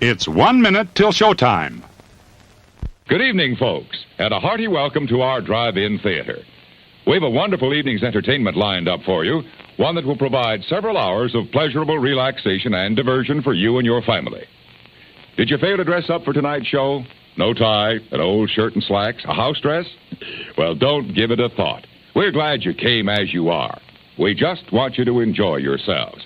It's 1 minute till showtime. Good evening, folks, and a hearty welcome to our drive-in theater. We have a wonderful evening's entertainment lined up for you, one that will provide several hours of pleasurable relaxation and diversion for you and your family. Did you fail to dress up for tonight's show? No tie, an old shirt and slacks, a house dress? Well, don't give it a thought. We're glad you came as you are. We just want you to enjoy yourselves.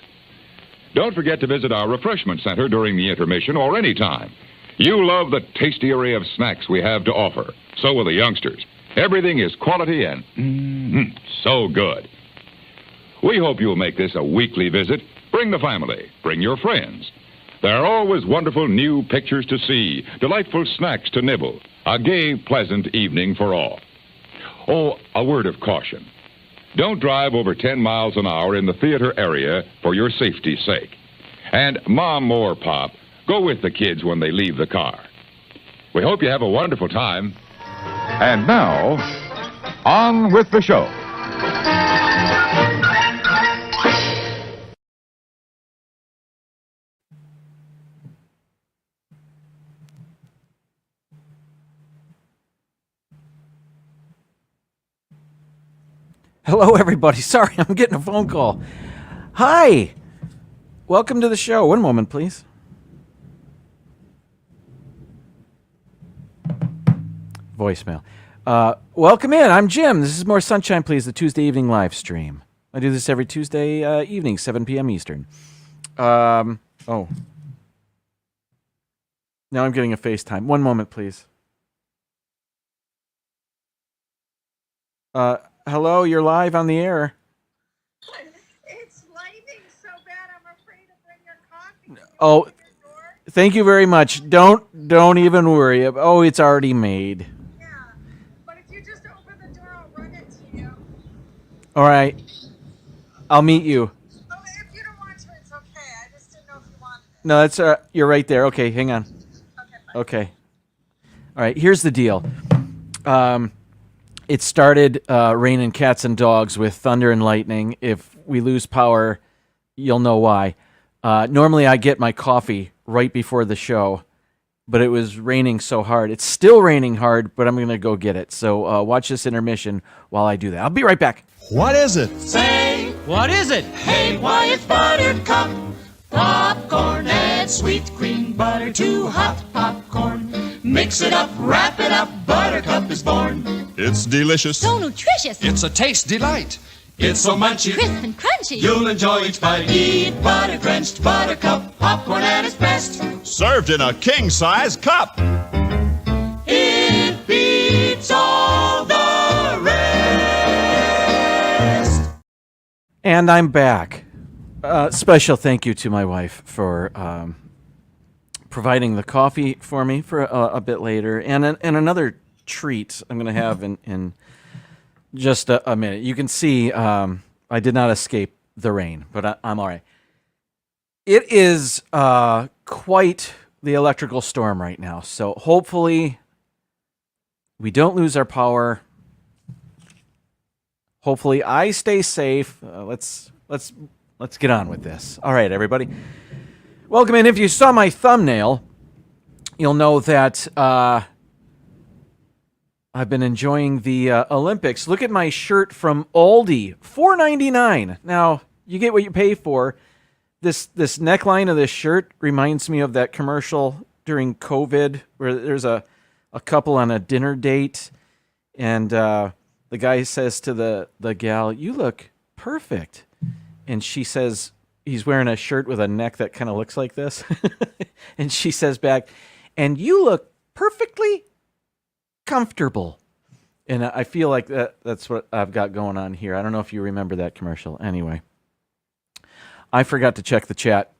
Don't forget to visit our refreshment center during the intermission or any time. You love the tasty array of snacks we have to offer. So will the youngsters. Everything is quality and so good. We hope you'll make this a weekly visit. Bring the family. Bring your friends. There are always wonderful new pictures to see, delightful snacks to nibble, a gay, pleasant evening for all. Oh, a word of caution. Don't drive over 10 miles an hour in the theater area for your safety's sake. And Mom or Pop, go with the kids when they leave the car. We hope you have a wonderful time. And now, on with the show. Hello, everybody. Sorry, I'm getting a phone call. Hi. Welcome to the show. One moment, please. Voicemail. Welcome in. I'm Jim. This is More Sunshine, Please, the Tuesday evening live stream. I do this every Tuesday evening, 7 p.m. Eastern. Now I'm getting a FaceTime. One moment, please. Hello, you're live on the air. It's lightning so bad I'm afraid to bring your coffee. Oh, thank you very much. Don't even worry. Oh, it's already made. Yeah, but if you just open the door, I'll run it to you. All right. I'll meet you. Oh, if you don't want to, it's okay. I just didn't know if you wanted it. No, that's you're right there. Okay, hang on. Okay. All right, here's the deal. It started raining cats and dogs with thunder and lightning. If we lose power, you'll know why. Normally, I get my coffee right before the show, but it was raining so hard. It's still raining hard, but I'm going to go get it. So watch this intermission while I do that. I'll be right back. What is it? Say, what is it? Hey, why it's Buttercup popcorn. Add sweet cream butter to hot popcorn. Mix it up, wrap it up, Buttercup is born. It's delicious. So nutritious. It's a taste delight. It's so munchy, Crisp and crunchy. you'll enjoy each bite. Eat butter-drenched Buttercup popcorn at its best. Served in a king-size cup. It beats all the rest. And I'm back. Special thank you to my wife for providing the coffee for me for a bit later, and another treat I'm going to have in just a minute. You can see I did not escape the rain, but I'm all right. It is quite the electrical storm right now, so hopefully we don't lose our power. Hopefully I stay safe. Let's get on with this. All right, everybody. Welcome in. If you saw my thumbnail, you'll know that I've been enjoying the Olympics. Look at my shirt from Aldi, $4.99. Now, you get what you pay for. This neckline of this shirt reminds me of that commercial during COVID where there's a couple on a dinner date, and the guy says to the gal, "You look perfect." And she says, he's wearing a shirt with a neck that kind of looks like this. And she says back, "And you look perfectly comfortable." And I feel like that's what I've got going on here. I don't know if you remember that commercial. Anyway, I forgot to check the chat.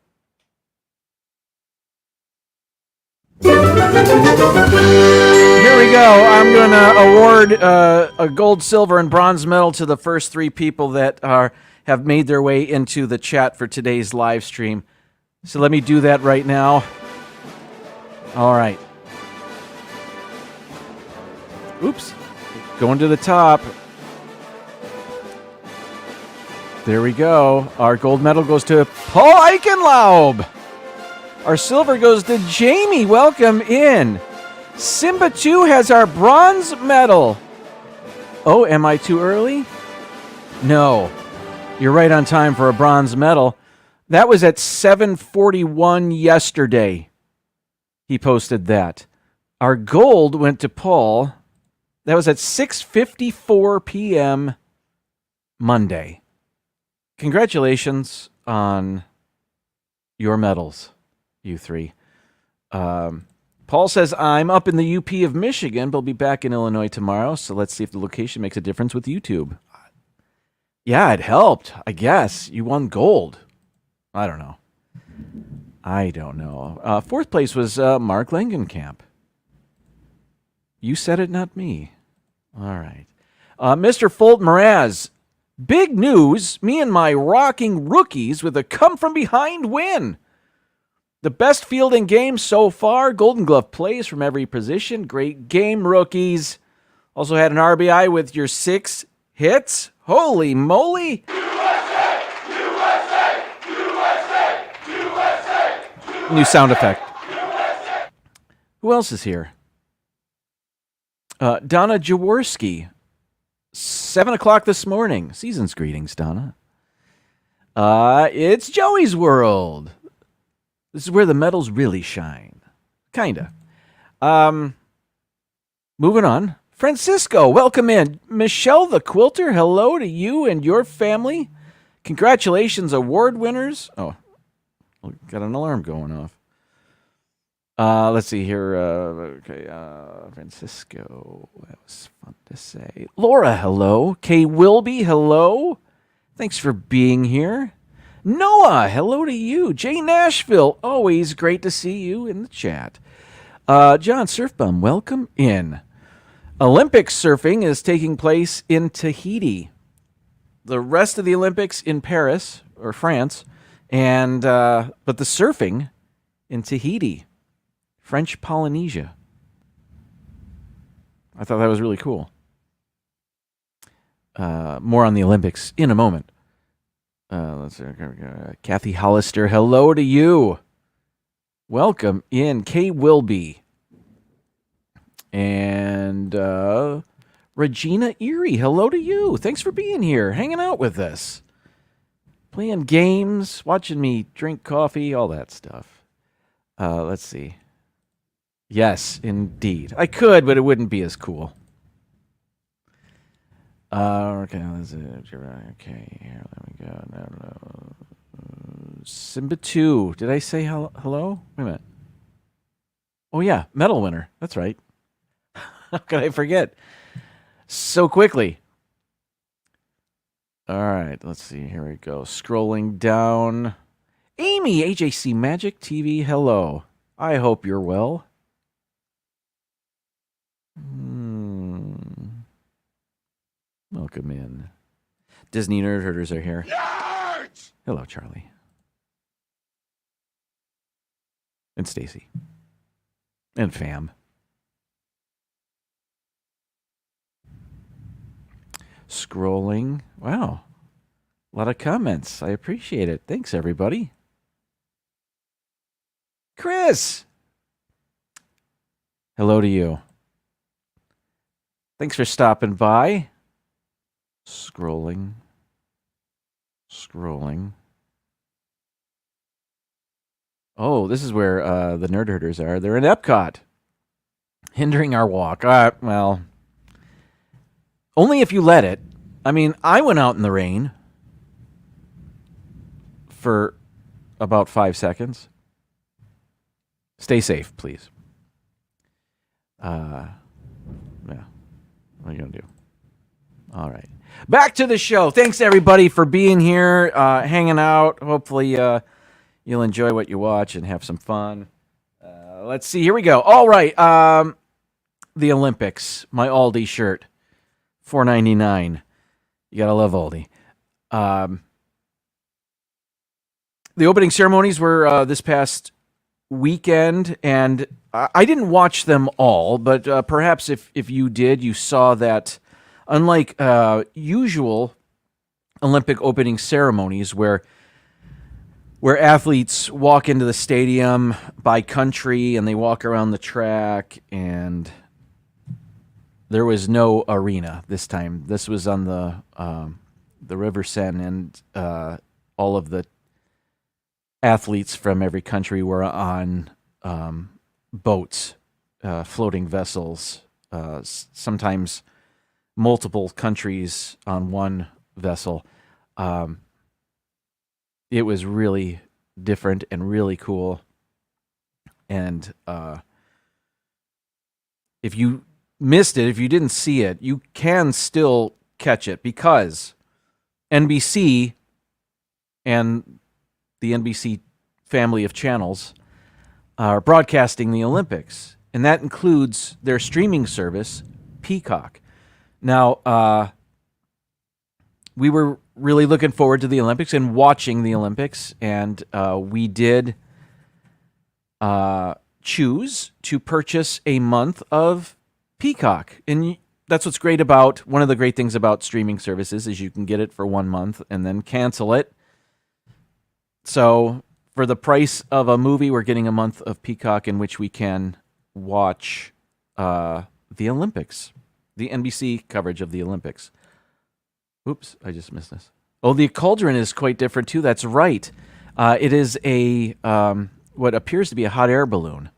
Here we go. I'm going to award a gold, silver, and bronze medal to the first three people that have made their way into the chat for today's live stream. So let me do that right now. All right. Oops. Going to the top. There we go. Our gold medal goes to Paul Eichenlaub. Our silver goes to Jamie. Welcome in. Simba 2 has our bronze medal. Oh, am I too early? No. You're right on time for a bronze medal. That was at 7:41 yesterday. He posted that. Our gold went to Paul. That was at 6:54 p.m. Monday. Congratulations on your medals, you three. Paul says, I'm up in the UP of Michigan, but I'll be back in Illinois tomorrow, so let's see if the location makes a difference with YouTube. Yeah, it helped, I guess. You won gold. I don't know. Fourth place was Mark Langenkamp. You said it, not me. All right. Mr. Fulton Mraz, big news. Me and my rocking rookies with a come-from-behind win. The best fielding game so far. Golden Glove plays from every position. Great game, rookies. Also had an RBI with your 6 hits. Holy moly. USA, USA, USA, USA, new sound effect. USA. Who else is here? Donna Jaworski. 7 o'clock this morning. Season's greetings, Donna. It's Joey's World. This is where the medals really shine. Kinda. Moving on. Francisco, welcome in. Michelle the Quilter, hello to you and your family. Congratulations, award winners. Oh, got an alarm going off. Let's see here. Francisco. That was fun to say. Laura, hello. Kay Wilby, hello. Thanks for being here. Noah, hello to you. Jay Nashville, always great to see you in the chat. John Surfbum, welcome in. Olympic surfing is taking place in Tahiti. The rest of the Olympics in Paris or France, and but the surfing in Tahiti, French Polynesia. I thought that was really cool. More on the Olympics in a moment. Let's see. Kathy Hollister, hello to you. Welcome in. Kay Wilby. And Regina Erie, hello to you. Thanks for being here, hanging out with us. Playing games, watching me drink coffee, all that stuff. Let's see. Yes, indeed. I could, but it wouldn't be as cool. Okay, let's see. Okay, here, let me go. No. Simba 2. Did I say hello? Wait a minute. Oh, yeah, medal winner. That's right. How could I forget? So quickly. All right, let's see. Here we go. Scrolling down. Amy, AJC Magic TV, hello. I hope you're well. Welcome in. Disney Nerd Herders are here. Nerds! Hello, Charlie. And Stacy. And Fam. Scrolling. Wow. A lot of comments. I appreciate it. Thanks, everybody. Chris! Hello to you. Thanks for stopping by. Scrolling. Oh, this is where the Nerd Herders are. They're in Epcot. Hindering our walk. Well, only if you let it. I mean, I went out in the rain for about 5 seconds. Stay safe, please. Yeah. What are you going to do? All right. Back to the show. Thanks, everybody, for being here, hanging out. Hopefully, you'll enjoy what you watch and have some fun. Let's see. Here we go. All right. The Olympics. My Aldi shirt. $4.99. You got to love Aldi. The opening ceremonies were this past weekend, and I didn't watch them all, but perhaps if you did, you saw that unlike usual Olympic opening ceremonies where where athletes walk into the stadium by country and they walk around the track, and there was no arena this time. This was on the River Seine, and all of the athletes from every country were on boats, floating vessels, sometimes multiple countries on one vessel. It was really different and really cool. And if you missed it, if you didn't see it, you can still catch it, because NBC and the NBC family of channels are broadcasting the Olympics, and that includes their streaming service, Peacock. Now, we were really looking forward to the Olympics and watching the Olympics, and we did choose to purchase a month of Peacock. And that's what's great about, one of the great things about streaming services is you can get it for 1 month and then cancel it. So for the price of a movie, we're getting a month of Peacock in which we can watch the Olympics, the NBC coverage of the Olympics. Oops, I just missed this. Oh, the cauldron is quite different too. That's right. It is a what appears to be a hot air balloon.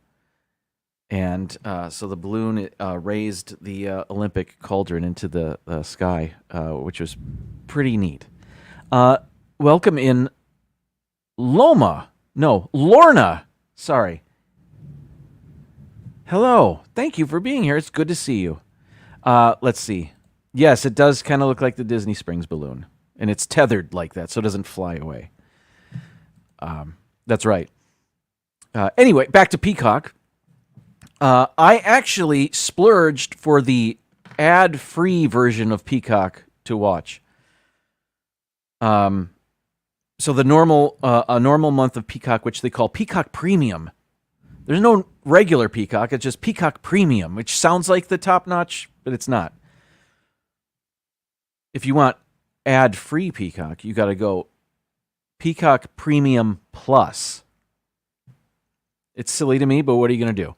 And so the balloon raised the Olympic cauldron into the sky, which was pretty neat. Welcome in Lorna. Sorry. Hello. Thank you for being here. It's good to see you. Let's see. Yes, it does kind of look like the Disney Springs balloon. And it's tethered like that, so it doesn't fly away. That's right. Anyway, back to Peacock. I actually splurged for the ad-free version of Peacock to watch. So the a normal month of Peacock, which they call Peacock Premium. There's no regular Peacock, it's just Peacock Premium, which sounds like the top-notch, but it's not. If you want ad-free Peacock, you got to go Peacock Premium Plus. It's silly to me, but what are you going to do?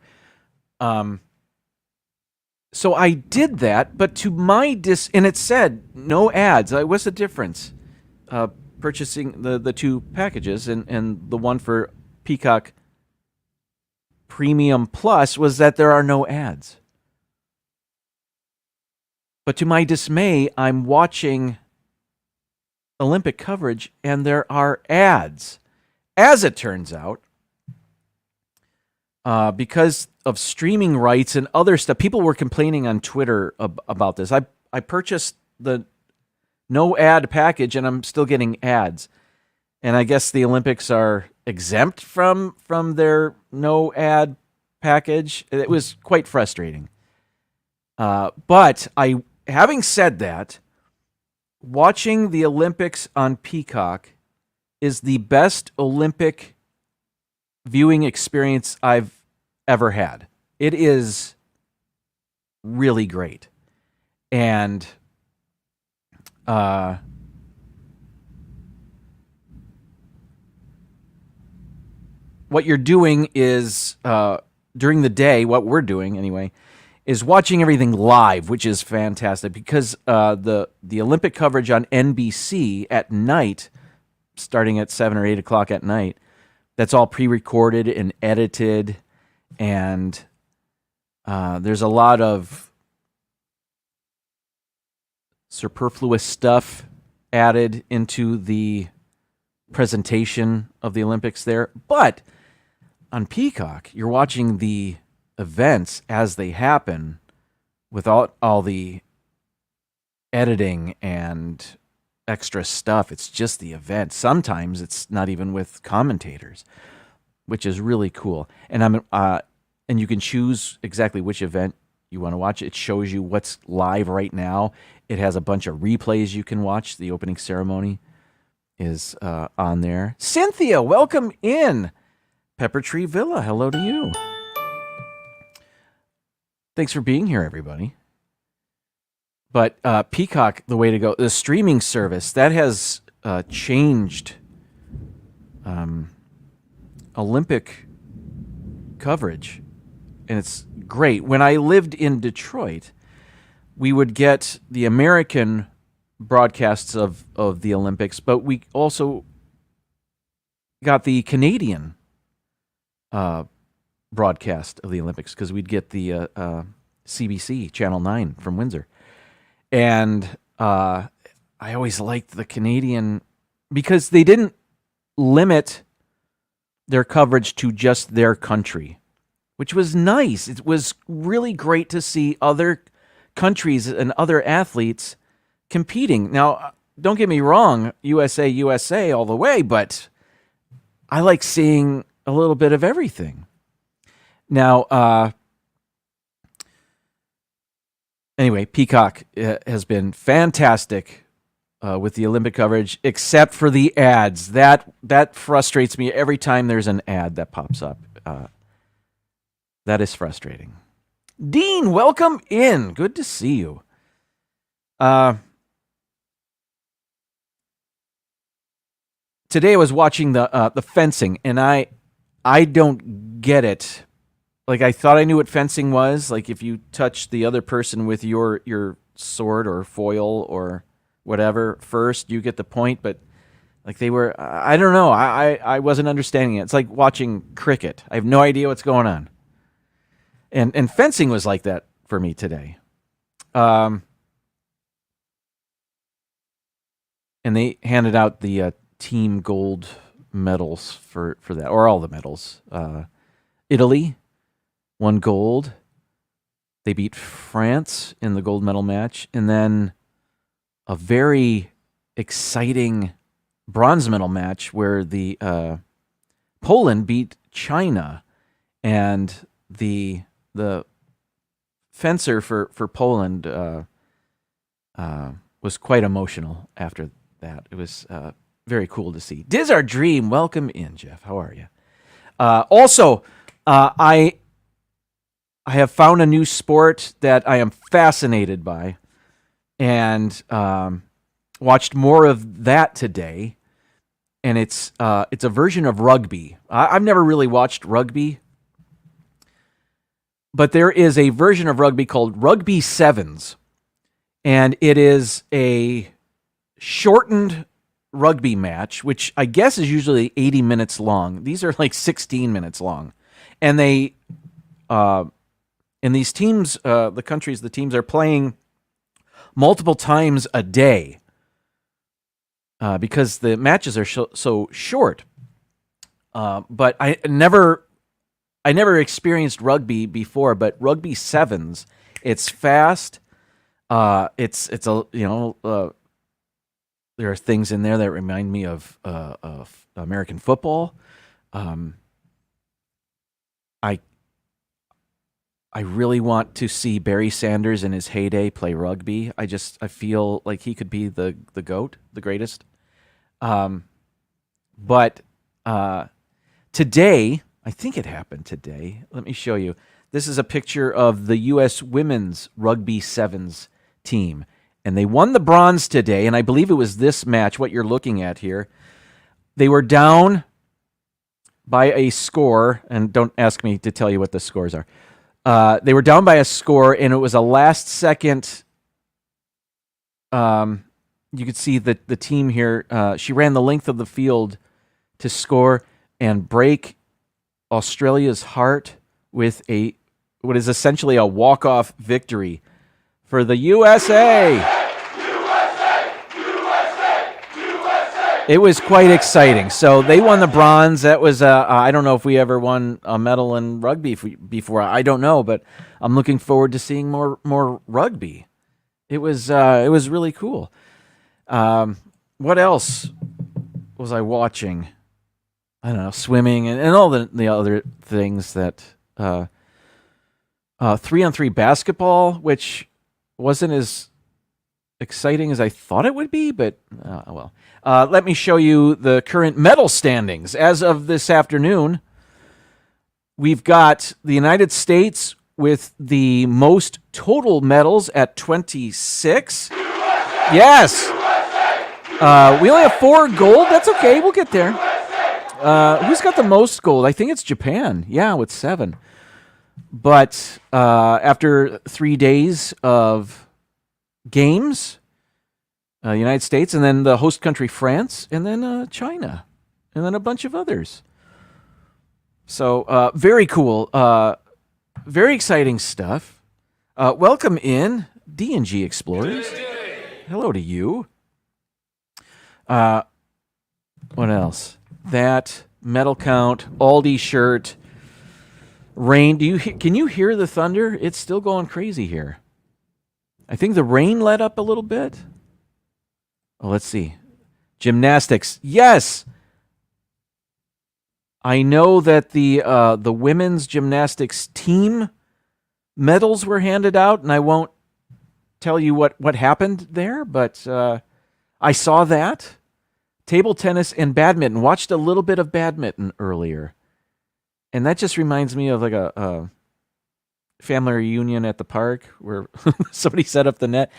So I did that, but to my and it said no ads. What's the difference? Purchasing the two packages and the one for Peacock Premium Plus was that there are no ads. But to my dismay, I'm watching Olympic coverage and there are ads. As it turns out, because of streaming rights and other stuff, people were complaining on Twitter about this. I purchased the no ad package and I'm still getting ads. And I guess the Olympics are exempt from their no ad package. It was quite frustrating. But having said that, watching the Olympics on Peacock is the best Olympic viewing experience I've ever had. It is really great. And what you're doing is, during the day, what we're doing anyway, is watching everything live, which is fantastic because the Olympic coverage on NBC at night, starting at 7 or 8 o'clock at night, that's all pre-recorded and edited, and there's a lot of superfluous stuff added into the presentation of the Olympics there. But on Peacock, you're watching the events as they happen without all the editing and extra stuff. It's just the event. Sometimes it's not even with commentators, which is really cool. And and you can choose exactly which event you want to watch. It shows you what's live right now. It has a bunch of replays you can watch. The opening ceremony is on there. Cynthia, welcome in. Pepper Tree Villa, hello to you. Thanks for being here, everybody. But Peacock, the way to go. The streaming service, that has changed Olympic coverage, and it's great. When I lived in Detroit, we would get the American broadcasts of the Olympics, but we also got the Canadian broadcast of the Olympics because we'd get the CBC Channel 9 from Windsor. And I always liked the Canadian because they didn't limit their coverage to just their country, which was nice. It was really great to see other countries and other athletes competing. Now, don't get me wrong, USA all the way, but I like seeing a little bit of everything. Now, anyway, Peacock has been fantastic with the Olympic coverage, except for the ads. That frustrates me every time there's an ad that pops up. That is frustrating. Dean, welcome in. Good to see you. Today I was watching the fencing, and I don't get it. Like, I thought I knew what fencing was. Like, if you touch the other person with your sword or foil or whatever first, you get the point. But like, they were, I don't know. I wasn't understanding it. It's like watching cricket. I have no idea what's going on. And fencing was like that for me today. And they handed out the team gold medals for that, or all the medals. Italy won gold. They beat France in the gold medal match. And then a very exciting bronze medal match where the Poland beat China. And the fencer for Poland was quite emotional after that. It was very cool to see. Diz Our Dream, welcome in, Jeff. How are you? Also, I have found a new sport that I am fascinated by, and watched more of that today. And it's a version of rugby. I've never really watched rugby, but there is a version of rugby called Rugby Sevens, and it is a shortened rugby match, which I guess is usually 80 minutes long. These are like 16 minutes long. And they, in these teams, the teams are playing multiple times a day because the matches are so short. But I never experienced rugby before, but Rugby Sevens, it's fast. It's there are things in there that remind me of American football. I really want to see Barry Sanders in his heyday play rugby. I feel like he could be the GOAT, the greatest. But today, I think it happened today. Let me show you. This is a picture of the U.S. Women's Rugby Sevens team. And they won the bronze today, and I believe it was this match, what you're looking at here. They were down by a score, and don't ask me to tell you what the scores are. They were down by a score, and it was a last-second. You could see that the team here, she ran the length of the field to score and break Australia's heart with what is essentially a walk-off victory for the USA. It was quite exciting. So they won the bronze. That was I don't know if we ever won a medal in rugby before. I don't know, but I'm looking forward to seeing more rugby. It was really cool. What else was I watching? I don't know, swimming and all the other things that 3-on-3 basketball, which wasn't as exciting as I thought it would be, but well. Let me show you the current medal standings. As of this afternoon, we've got the United States with the most total medals at 26. Yes. We only have 4 gold. That's okay. We'll get there. Who's got the most gold? I think it's Japan. Yeah, with 7. But after 3 days of games, United States, and then the host country France, and then China, and then a bunch of others. So very cool, very exciting stuff. Welcome in, D&G Explorers. Hello to you. What else? That medal count, Aldi shirt, rain. Can you hear the thunder? It's still going crazy here. I think the rain let up a little bit. Oh, let's see. Gymnastics. Yes. I know that the women's gymnastics team medals were handed out, and I won't tell you what happened there, but I saw that. Table tennis and badminton. Watched a little bit of badminton earlier. And that just reminds me of like a family reunion at the park where somebody set up the net.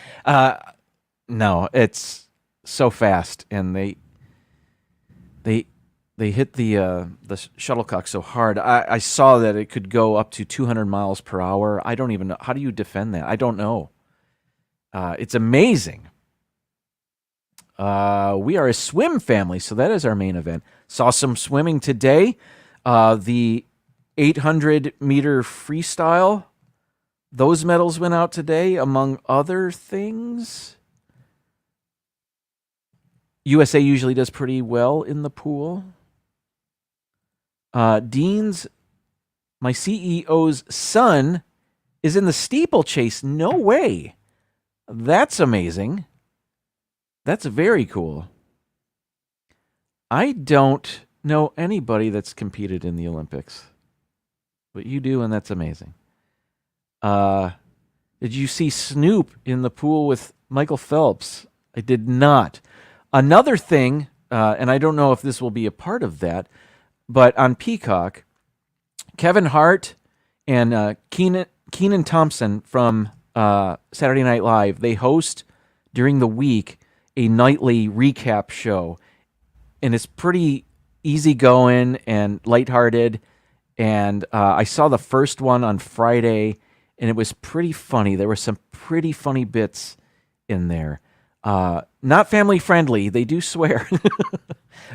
No, it's so fast, and they hit the shuttlecock so hard. I saw that it could go up to 200 miles per hour. I don't even know. How do you defend that? I don't know. It's amazing. We are a swim family, so that is our main event. Saw some swimming today. The 800-meter freestyle, those medals went out today, among other things. USA usually does pretty well in the pool. Dean's, my CEO's son, is in the steeplechase. No way. That's amazing. That's very cool. I don't know anybody that's competed in the Olympics. But you do, and that's amazing. Did you see Snoop in the pool with Michael Phelps? I did not. Another thing, and I don't know if this will be a part of that, but on Peacock, Kevin Hart and Kenan Thompson from Saturday Night Live, they host during the week a nightly recap show, and it's pretty easygoing and lighthearted. And I saw the first one on Friday, and it was pretty funny. There were some pretty funny bits in there. Not family friendly; they do swear,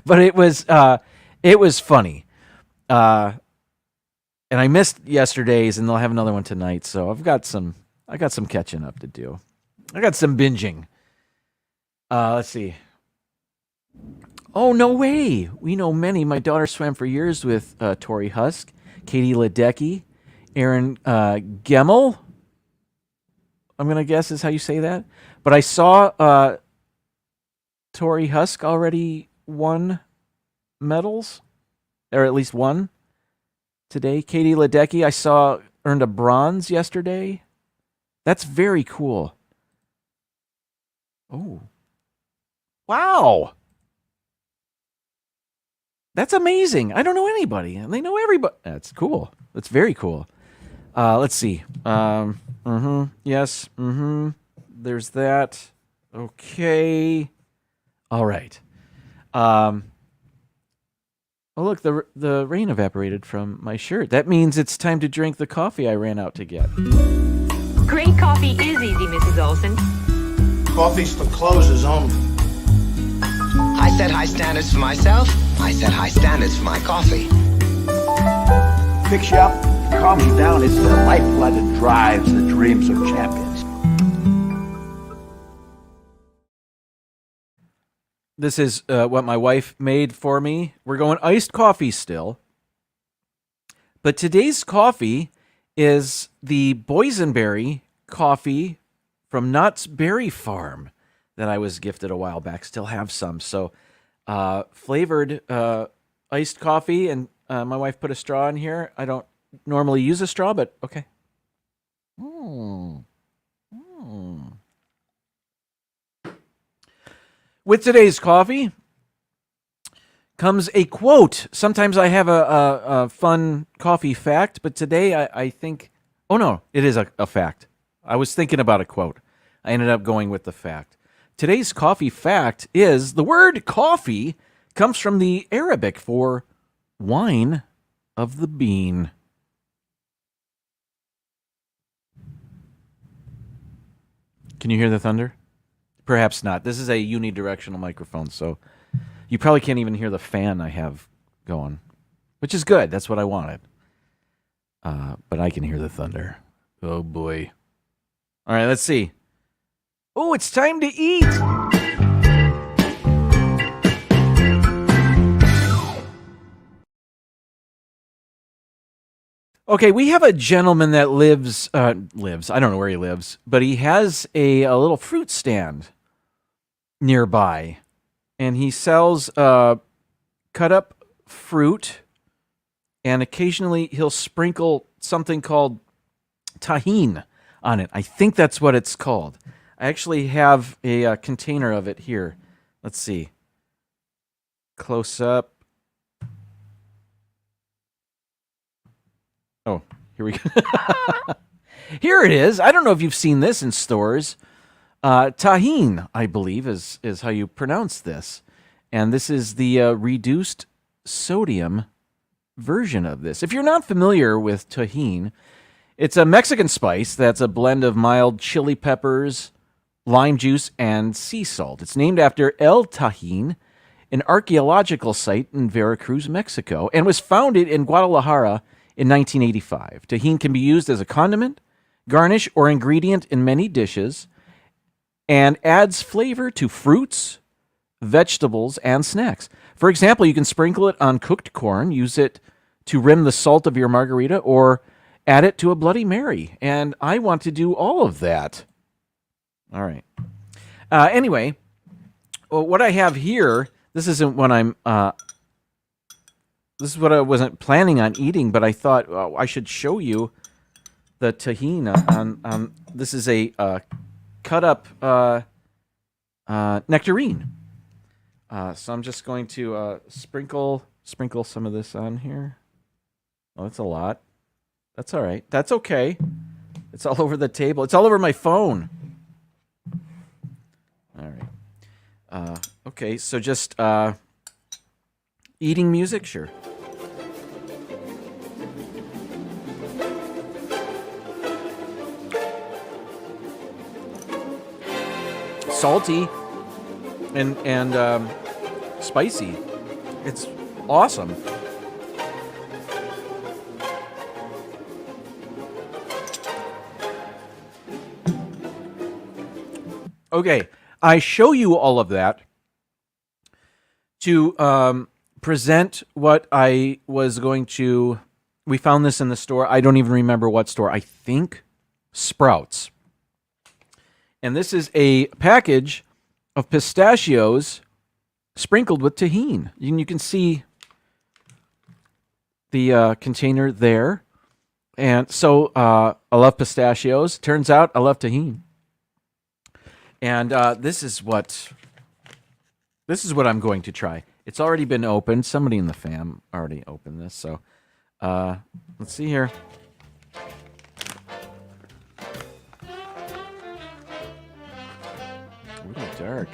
but it was funny. And I missed yesterday's, and they'll have another one tonight. So I got some catching up to do. I got some binging. Let's see. Oh, no way. We know many. My daughter swam for years with Tori Husk, Katie Ledecky, Aaron Gemmel. I'm going to guess is how you say that. But I saw Tori Husk already won medals, or at least one today. Katie Ledecky, I saw, earned a bronze yesterday. That's very cool. Oh. Wow. That's amazing. I don't know anybody, and they know everybody. That's cool. That's very cool. Let's see. Yes. There's that. Okay. All right. Oh, look, the rain evaporated from my shirt. That means it's time to drink the coffee I ran out to get. Great coffee is easy, Mrs. Olson. Coffee's for closers only. I set high standards for myself. I set high standards for my coffee. Picks you up, calms you down. It's the lifeblood that drives the dreams of champions. This is what my wife made for me. We're going iced coffee still. But today's coffee is the boysenberry coffee from Knott's Berry Farm that I was gifted a while back. Still have some. So flavored iced coffee, and my wife put a straw in here. I don't normally use a straw, but okay. With today's coffee comes a quote. Sometimes I have a fun coffee fact, but today I think... Oh, no, it is a fact. I was thinking about a quote. I ended up going with the fact. Today's coffee fact is the word coffee comes from the Arabic for Wine of the bean. Can you hear the thunder? Perhaps not. This is a unidirectional microphone, so you probably can't even hear the fan I have going, which is good. That's what I wanted. But I can hear the thunder. Oh, boy. All right, let's see. Oh, it's time to eat. Okay, we have a gentleman that lives, I don't know where he lives, but he has a little fruit stand nearby. And he sells cut up fruit, and occasionally he'll sprinkle something called tahine on it. I think that's what it's called. I actually have a container of it here. Let's see. Close up. Oh, here we go. Here it is. I don't know if you've seen this in stores. Tahine, I believe, is how you pronounce this. And this is the reduced sodium version of this. If you're not familiar with tahine, it's a Mexican spice that's a blend of mild chili peppers, lime juice, and sea salt. It's named after El Tajín, an archaeological site in Veracruz, Mexico, and was founded in Guadalajara in 1985. Tahine can be used as a condiment, garnish, or ingredient in many dishes, and adds flavor to fruits, vegetables, and snacks. For example, you can sprinkle it on cooked corn, use it to rim the salt of your margarita, or add it to a Bloody Mary. And I want to do all of that. All right. Anyway, what I have here, this isn't what this is what I wasn't planning on eating, but I thought I should show you the tahine on this is a cut up nectarine. So I'm just going to sprinkle some of this on here. Oh, that's a lot. That's all right. That's okay. It's all over the table. It's all over my phone. All right. Okay, so just eating music, sure. Salty and spicy. It's awesome. Okay, I show you all of that to present what I was going to. We found this in the store. I don't even remember what store. I think Sprouts. And this is a package of pistachios sprinkled with tahine. You can see the container there. And so I love pistachios. Turns out I love tahine. And this is what I'm going to try. It's already been opened. Somebody in the fam already opened this. So let's see here. Ooh, dark.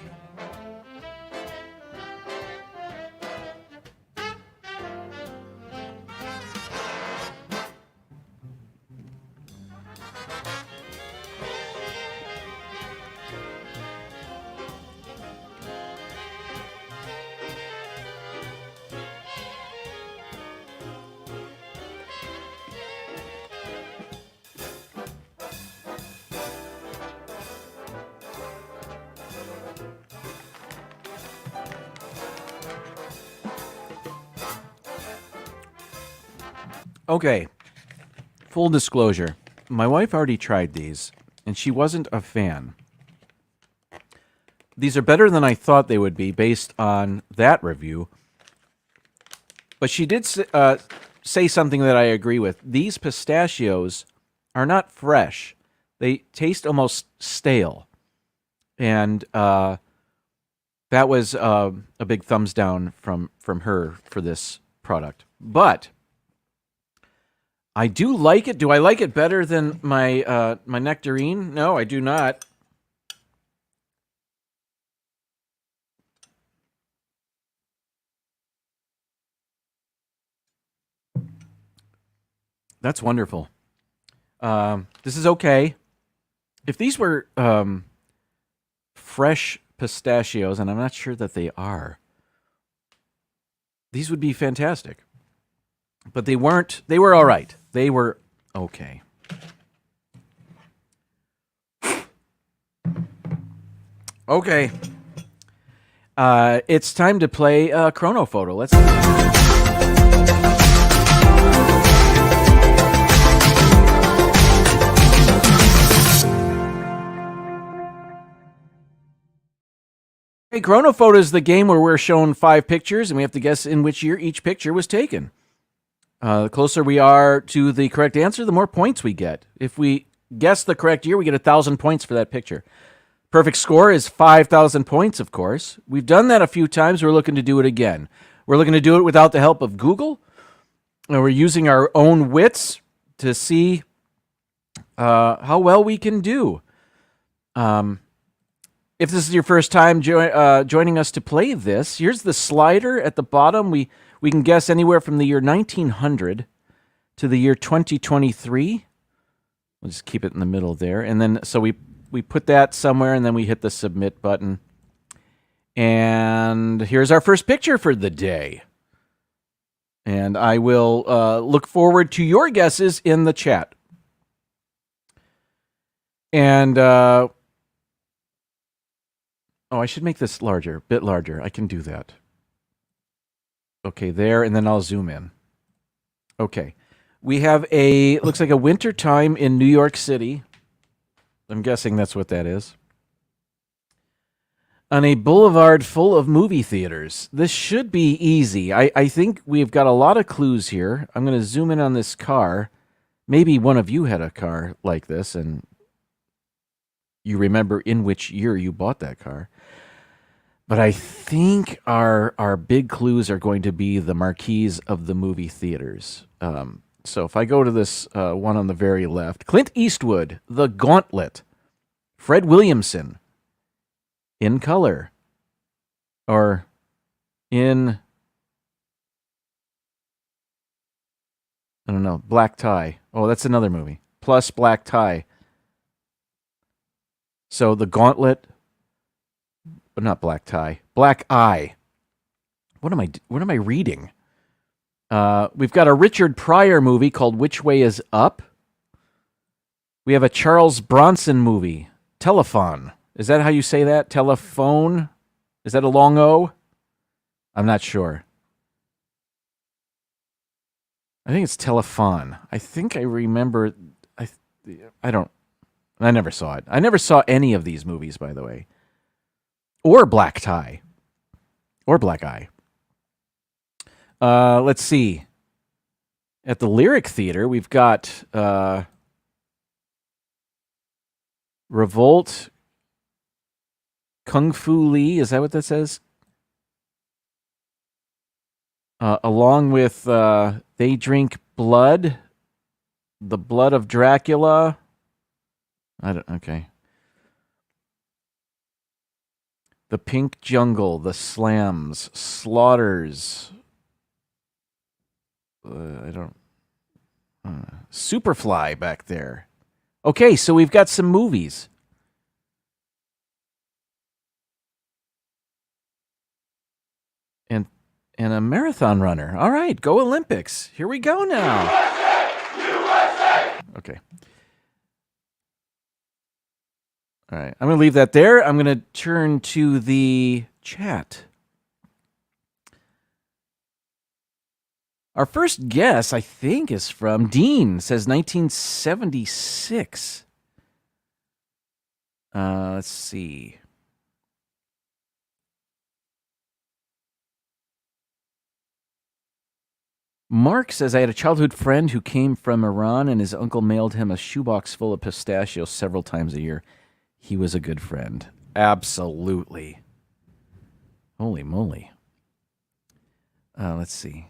Okay, full disclosure. My wife already tried these, and she wasn't a fan. These are better than I thought they would be based on that review. But she did say something that I agree with. These pistachios are not fresh. They taste almost stale. And that was a big thumbs down from her for this product. But I do like it. Do I like it better than my my nectarine? No, I do not. That's wonderful. This is okay. If these were fresh pistachios, and I'm not sure that they are, these would be fantastic. But they weren't. They were all right. They were okay. Okay. It's time to play Chrono Photo. Let's. Hey, Chrono Photo is the game where we're shown 5 pictures, and we have to guess in which year each picture was taken. The closer we are to the correct answer, the more points we get. If we guess the correct year, we get 1,000 points for that picture. Perfect score is 5,000 points, of course. We've done that a few times. We're looking to do it again. We're looking to do it without the help of Google. And we're using our own wits to see how well we can do. If this is your first time joining us to play this, here's the slider at the bottom. We can guess anywhere from the year 1900 to the year 2023. We'll just keep it in the middle there. And then, so we put that somewhere, and then we hit the submit button. And here's our first picture for the day. And I will look forward to your guesses in the chat. And, I should make this larger, a bit larger. I can do that. Okay, there, and then I'll zoom in. Okay. We have looks like a winter time in New York City. I'm guessing that's what that is. On a boulevard full of movie theaters. This should be easy. I think we've got a lot of clues here. I'm going to zoom in on this car. Maybe one of you had a car like this, and you remember in which year you bought that car. But I think our big clues are going to be the marquees of the movie theaters. So if I go to this one on the very left, Clint Eastwood, The Gauntlet, Fred Williamson, In Color, or in, I don't know, Black Tie. Oh, that's another movie. Plus Black Tie. So The Gauntlet, but not Black Tie, Black Eye. What am I reading? We've got a Richard Pryor movie called Which Way Is Up? We have a Charles Bronson movie, Telephone. Is that how you say that? Telephone? Is that a long O? I'm not sure. I think it's Telephone. I think I remember. I never saw it. I never saw any of these movies, by the way. Or Black Tie. Or Black Eye. Let's see. At the Lyric Theater, we've got Revolt, Kung Fu Lee. Is that what that says? Along with They Drink Blood, The Blood of Dracula. Okay. The Pink Jungle, The Slams, Slaughters. Superfly back there. Okay, so we've got some movies. And a marathon runner. All right, go Olympics. Here we go now. USA! Okay. All right, I'm going to leave that there. I'm going to turn to the chat. Our first guess, I think, is from Dean. It says 1976. Let's see. Mark says, I had a childhood friend who came from Iran, and his uncle mailed him a shoebox full of pistachios several times a year. He was a good friend. Absolutely. Holy moly. Let's see.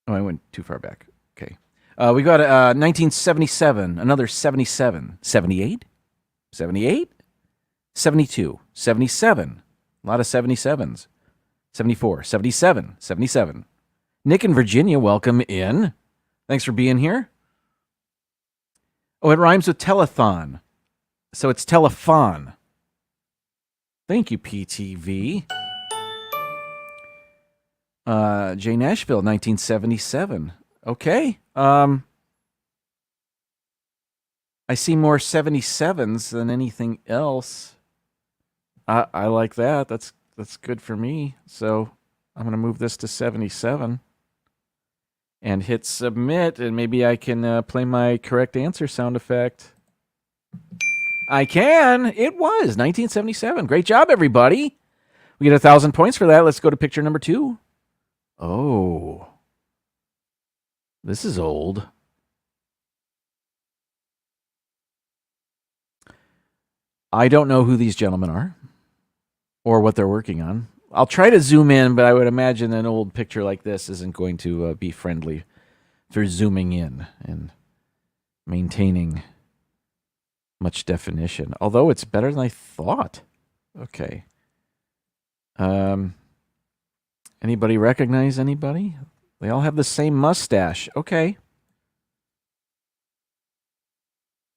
Oh, I went too far back. Okay. We got 1977, another 77. 78? 78? 72. 77. A lot of 77s. 74, 77, 77. Nick in Virginia, welcome in. Thanks for being here. Oh, it rhymes with telethon. So it's telephone. Thank you, PTV. J. Nashville, 1977. Okay. I see more 77s than anything else. I like that. That's good for me. So I'm going to move this to 77 and hit submit, and maybe I can play my correct answer sound effect. I can. It was 1977. Great job, everybody. We get 1,000 points for that. Let's go to picture number 2. Oh. This is old. I don't know who these gentlemen are or what they're working on. I'll try to zoom in, but I would imagine an old picture like this isn't going to be friendly for zooming in and maintaining much definition. Although it's better than I thought. Okay. Anybody recognize anybody? They all have the same mustache. Okay.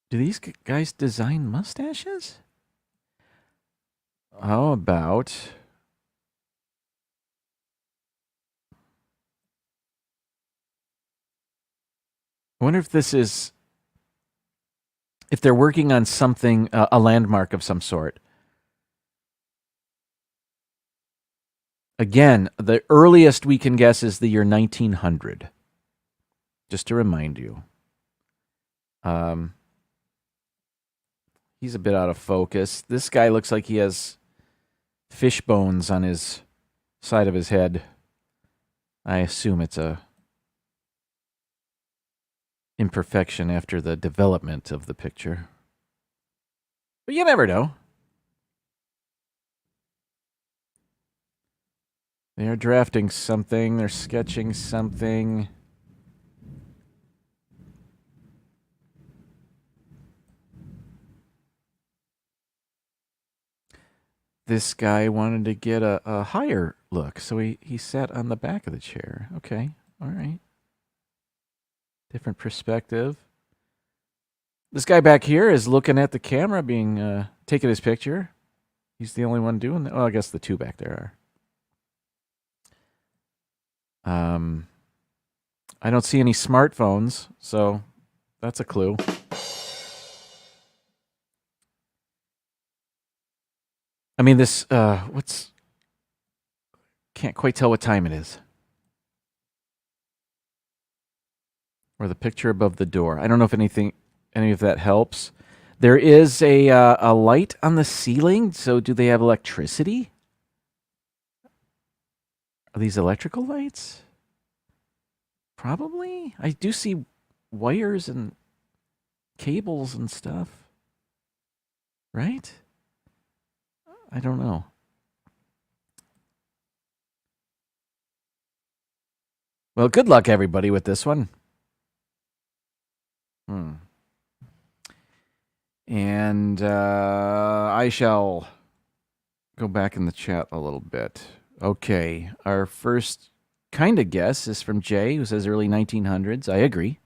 Do these guys design mustaches? How about... I wonder if this is... if they're working on something, a landmark of some sort. Again, the earliest we can guess is the year 1900. Just to remind you. He's a bit out of focus. This guy looks like he has fish bones on his side of his head. I assume it's a imperfection after the development of the picture. But you never know. They're drafting something. They're sketching something. This guy wanted to get a higher look, so he sat on the back of the chair. Okay, all right. Different perspective. This guy back here is looking at the camera, being taking his picture. He's the only one doing that. Well, I guess the two back there are. I don't see any smartphones, so that's a clue. I mean, this, can't quite tell what time it is. Or the picture above the door. I don't know if any of that helps. There is a light on the ceiling, so do they have electricity? Are these electrical lights? Probably. I do see wires and cables and stuff. Right? I don't know. Well, good luck, everybody, with this one. And I shall go back in the chat a little bit. Okay, our first kind of guess is from Jay, who says early 1900s. I agree.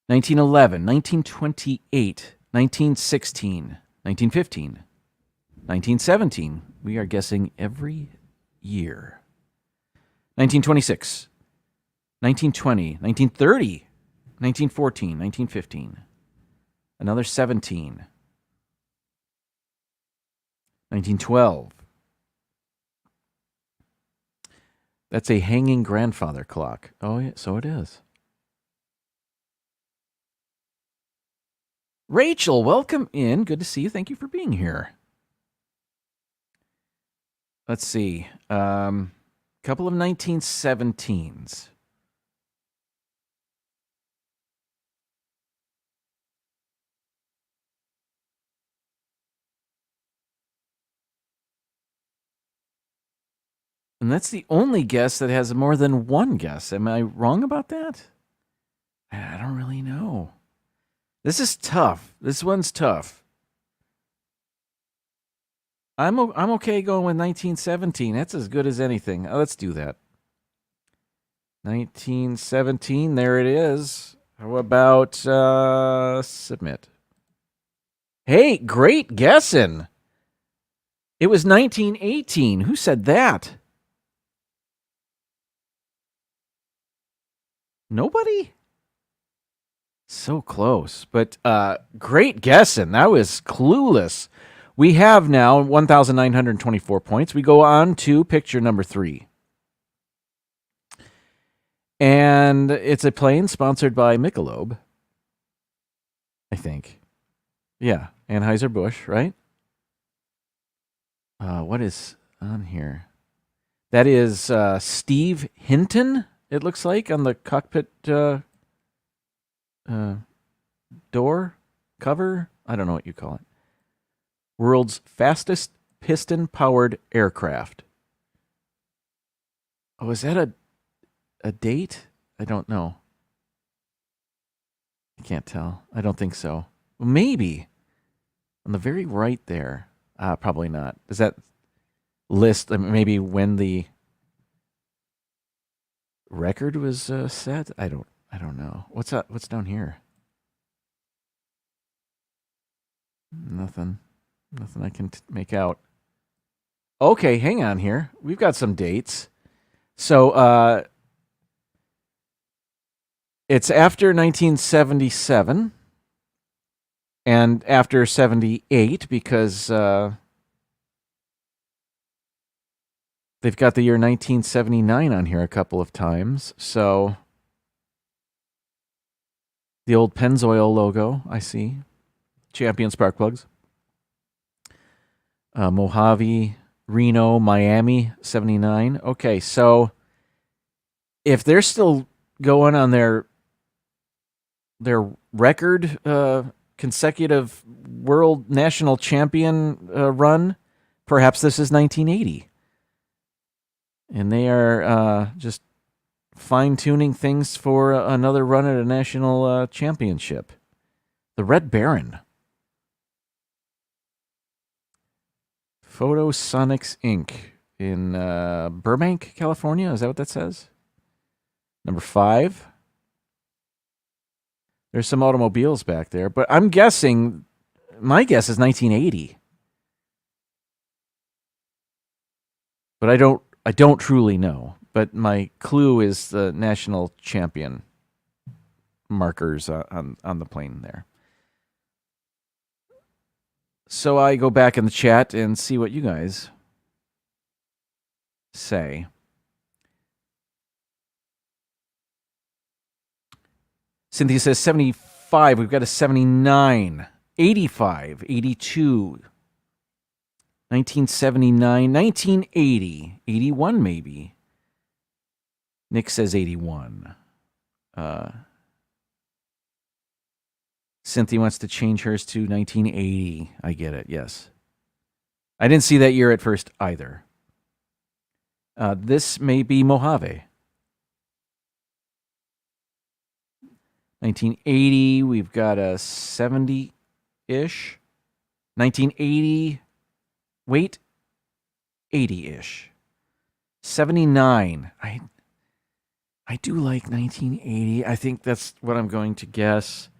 1911, 1928, 1916, 1915, 1917. We are guessing every year. 1926, 1920, 1930, 1914, 1915. Another 17. 1912. That's a hanging grandfather clock. Oh, yeah, so it is. Rachel, welcome in. Good to see you. Thank you for being here. Let's see. Couple of 1917s. And that's the only guess that has more than one guess. Am I wrong about that? I don't really know. This is tough. This one's tough. I'm okay going with 1917. That's as good as anything. Let's do that. 1917. There it is. How about submit? Hey, great guessing. It was 1918. Who said that? Nobody? So close. But great guessing. That was clueless. We have now 1,924 points. We go on to picture number 3. And it's a plane sponsored by Michelob, I think. Yeah, Anheuser-Busch, right? What is on here? That is Steve Hinton, it looks like, on the cockpit door cover. I don't know what you call it. World's fastest piston-powered aircraft. Oh, is that a date? I don't know. I can't tell. I don't think so. Maybe. On the very right there. Probably not. Does that list maybe when the record was set? I don't know. What's up? What's down here? Nothing I can make out. Okay, hang on here. We've got some dates. So it's after 1977 and after 78 because they've got the year 1979 on here a couple of times. So the old Pennzoil logo, I see. Champion spark plugs. Mojave, Reno, Miami, 79. Okay, so if they're still going on their record consecutive world national champion run, perhaps this is 1980. And they are just fine-tuning things for another run at a national championship. The Red Baron. Photosonics Inc. in Burbank, California. Is that what that says? Number 5. There's some automobiles back there, but I'm guessing, my guess is 1980. But I don't truly know. But my clue is the national champion markers on the plane there. So I go back in the chat and see what you guys say. Cynthia says 75. We've got a 79. 85. 82. 1979. 1980. 81 maybe. Nick says 81. Cynthia wants to change hers to 1980. I get it, yes. I didn't see that year at first either. This may be Mojave. 1980, we've got a 70-ish. 1980, wait, 80-ish. 79. I do like 1980. I think that's what I'm going to guess.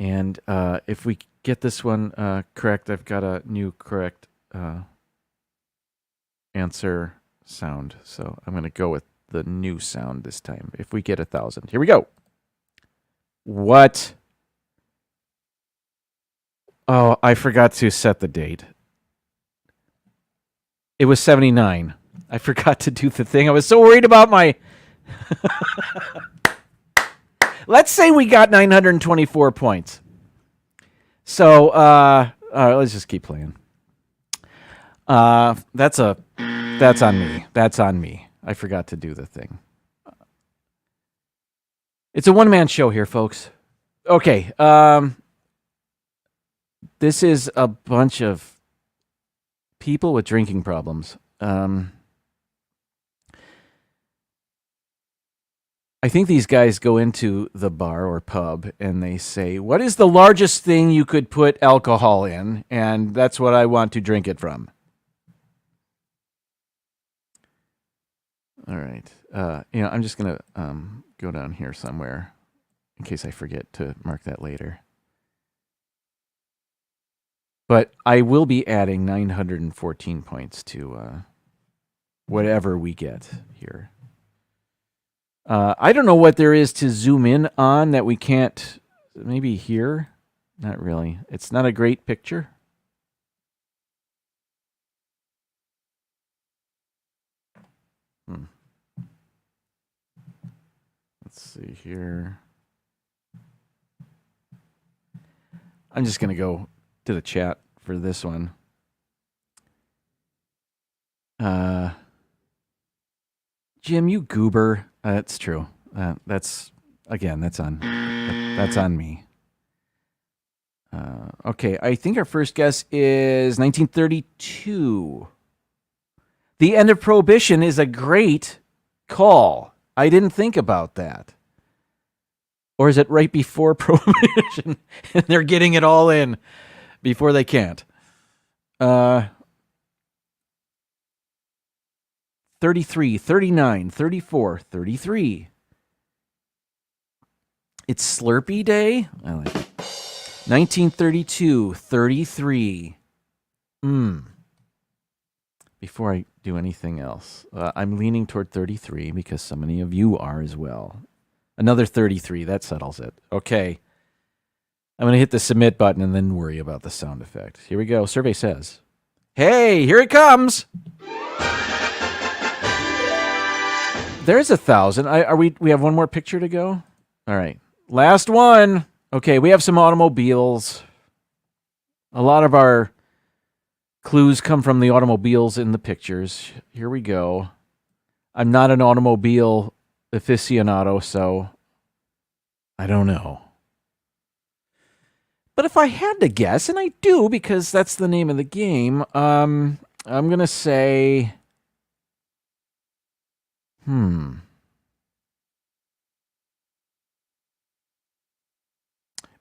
And if we get this one correct, I've got a new correct answer sound. So I'm going to go with the new sound this time. If we get 1,000. Here we go. What? Oh, I forgot to set the date. It was 79. I forgot to do the thing. I was so worried about my... Let's say we got 924 points. So, let's just keep playing. That's on me. That's on me. I forgot to do the thing. It's a one-man show here, folks. Okay. This is a bunch of people with drinking problems. I think these guys go into the bar or pub and they say, what is the largest thing you could put alcohol in? And that's what I want to drink it from. All right. I'm just going to go down here somewhere in case I forget to mark that later. But I will be adding 914 points to whatever we get here. I don't know what there is to zoom in on that we can't. Maybe here? Not really. It's not a great picture. Let's see here. I'm just going to go to the chat for this one. Jim, you goober. That's true. That's on me. Okay, I think our first guess is 1932. The end of Prohibition is a great call. I didn't think about that. Or is it right before Prohibition and they're getting it all in before they can't? 33, 39, 34, 33. It's Slurpee Day? I like it. 1932, 33. Before I do anything else, I'm leaning toward 33 because so many of you are as well. Another 33, that settles it. Okay. I'm going to hit the submit button and then worry about the sound effect. Here we go. Survey says, hey, here it comes. There's 1,000. We have one more picture to go? All right. Last one. Okay, we have some automobiles. A lot of our clues come from the automobiles in the pictures. Here we go. I'm not an automobile aficionado, so I don't know. But if I had to guess, and I do because that's the name of the game, I'm going to say...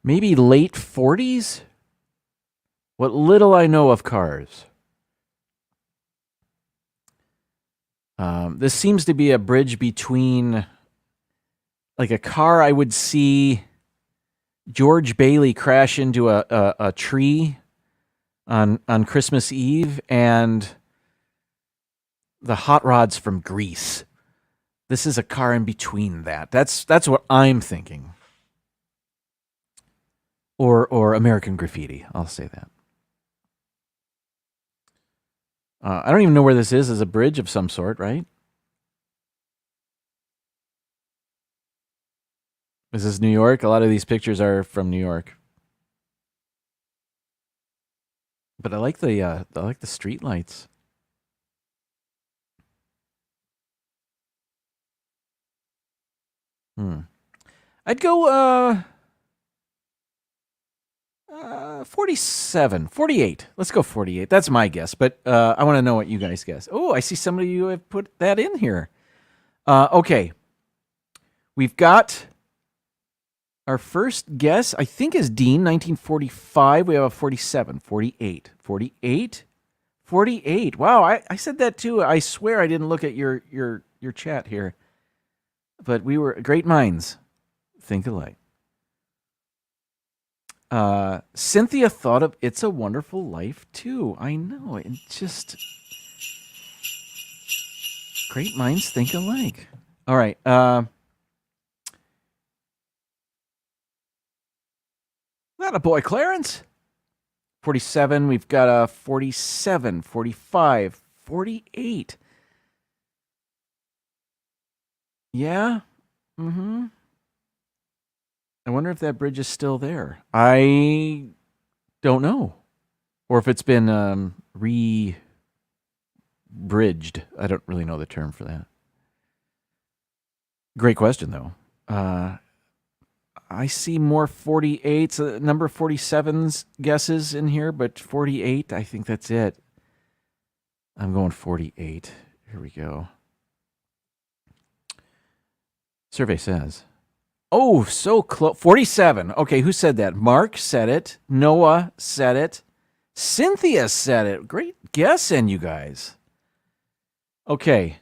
Maybe late 40s? What little I know of cars. This seems to be a bridge between like a car I would see George Bailey crash into a tree on Christmas Eve and the hot rods from Grease. This is a car in between that. That's what I'm thinking. Or American Graffiti. I'll say that. I don't even know where this is. It's a bridge of some sort, right? Is this New York? A lot of these pictures are from New York. But I like the street lights. I'd go 47, 48. Let's go 48. That's my guess, but I want to know what you guys guess. Oh, I see some of you have put that in here. Okay. We've got our first guess, I think, is Dean, 1945. We have a 47, 48. 48? 48. Wow, I said that too. I swear I didn't look at your chat here. But we were great minds. Think alike. Cynthia thought of It's a Wonderful Life too. I know. It just great minds think alike. All right. Not a boy, Clarence. 47. We've got a 47, 45, 48. Yeah. I wonder if that bridge is still there. I don't know. Or if it's been re-bridged. I don't really know the term for that. Great question, though. I see more 48s, number 47's guesses in here, but 48, I think that's it. I'm going 48. Here we go. Survey says. Oh, so close. 47. Okay, who said that? Mark said it. Noah said it. Cynthia said it. Great guessing, you guys. Okay.